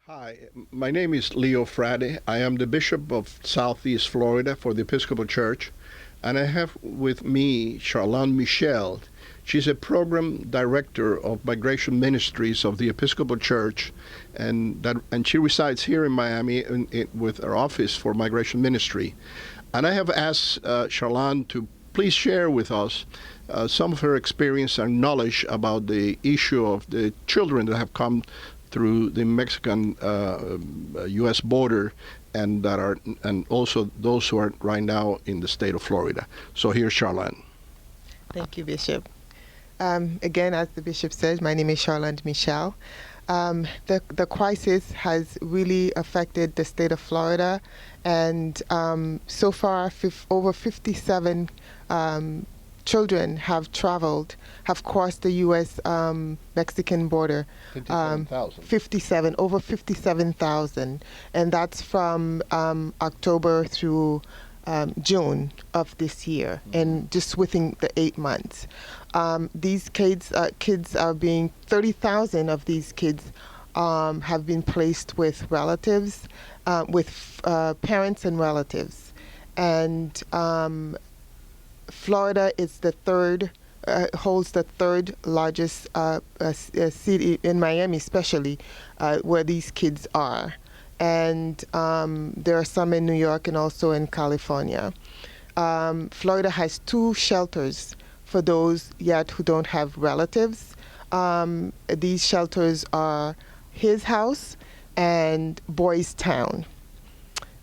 Hi, my name is Leo Frade. I am the Bishop of Southeast Florida for the Episcopal Church, and I have with me Charlene Michel. She's a program director of Migration Ministries of the Episcopal Church, and she resides here in Miami with her office for Migration Ministry. And I have asked Charlene to please share with us some of her experience and knowledge about the issue of the children that have come through the Mexican U.S. border, and also those who are right now in the state of Florida. So here's Charlene. Thank you, Bishop. Again, as the Bishop said, my name is Charlene Michel. The crisis has really affected the state of Florida, and so far over 57 children have crossed the U.S.-Mexican border. 57,000. Over 57,000. And that's from October through June of this year, and just within the 8 months. These kids are being, 30,000 of these kids have been placed with relatives, with parents and relatives. And Florida is holds the third largest city in Miami, especially where these kids are, and there are some in New York and also in California. Florida has 2 shelters for those yet who don't have relatives. These shelters are His House and Boys Town,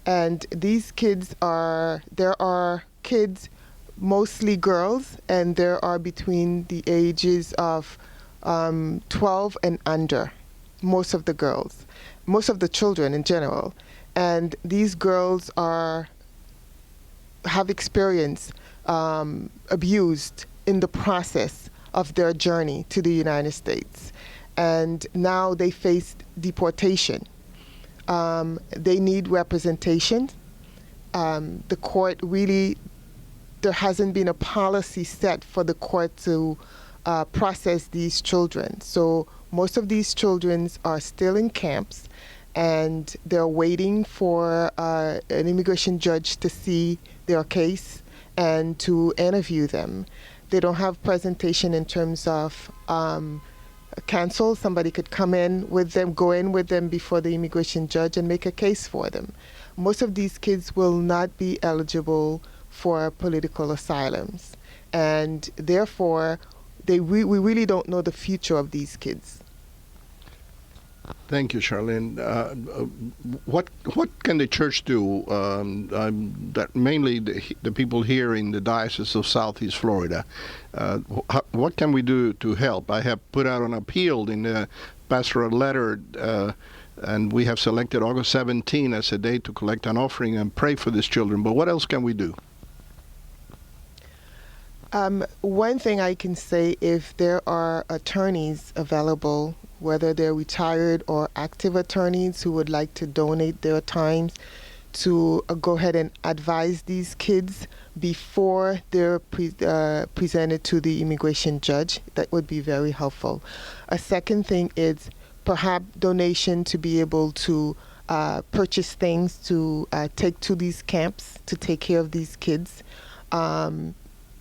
and these kids there are kids, mostly girls, and there are between the ages of 12 and under, most of the children in general. And these girls have experienced abused in the process of their journey to the United States. And now they face deportation. They need representation. The court really, there hasn't been a policy set for the court to process these children. So most of these children are still in camps, and they're waiting for an immigration judge to see their case and to interview them. They don't have presentation in terms of counsel. Somebody could come in with them, go in with them before the immigration judge and make a case for them. Most of these kids will not be eligible for political asylums, and therefore we really don't know the future of these kids. Thank you, Charlene. What can the church do? That mainly the people here in the Diocese of Southeast Florida. What can we do to help? I have put out an appeal in the pastoral letter, and we have selected August 17 as a day to collect an offering and pray for these children. But what else can we do? One thing I can say, if there are attorneys available, whether they're retired or active attorneys who would like to donate their time to go ahead and advise these kids before they're presented to the immigration judge, that would be very helpful. A second thing is perhaps donation to be able to purchase things to take to these camps to take care of these kids.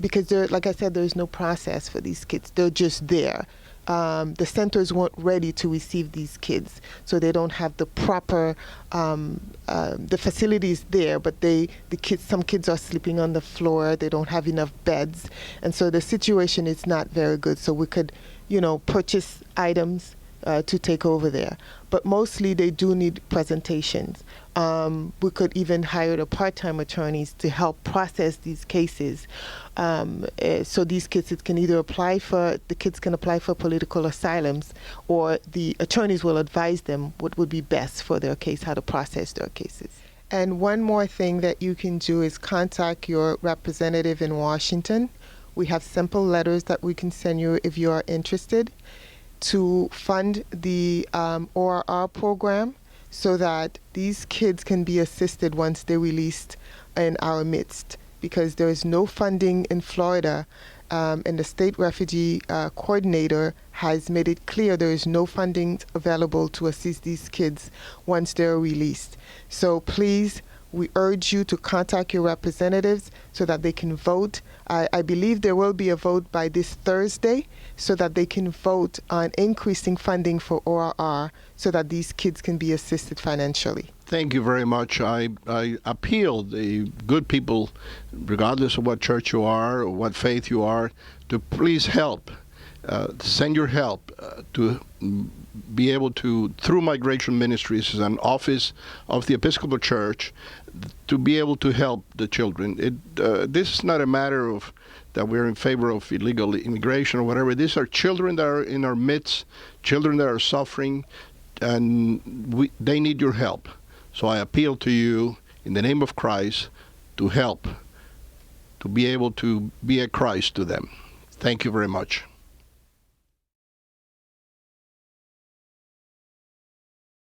Because like I said, there's no process for these kids. They're just there. The centers weren't ready to receive these kids, so they don't have the proper, the facilities there, but some kids are sleeping on the floor. They don't have enough beds, and so the situation is not very good. So we could, purchase items to take over there. But mostly they do need presentations. We could even hire the part-time attorneys to help process these cases. So these kids can apply for political asylums, or the attorneys will advise them what would be best for their case, how to process their cases. And one more thing that you can do is contact your representative in Washington. We have simple letters that we can send you if you are interested, to fund the ORR program, so that these kids can be assisted once they're released in our midst, because there is no funding in Florida and the state refugee coordinator has made it clear there is no funding available to assist these kids once they're released. So please, we urge you to contact your representatives so that they can vote. I believe there will be a vote by this Thursday so that they can vote on increasing funding for ORR so that these kids can be assisted financially. Thank you very much. I appeal the good people, regardless of what church you are or what faith you are, to please help. Send your help to be able to, through Migration Ministries, an office of the Episcopal Church, to be able to help the children. This is not a matter of that we're in favor of illegal immigration or whatever. These are children that are in our midst, children that are suffering, and they need your help. So I appeal to you in the name of Christ to help, to be able to be a Christ to them. Thank you very much.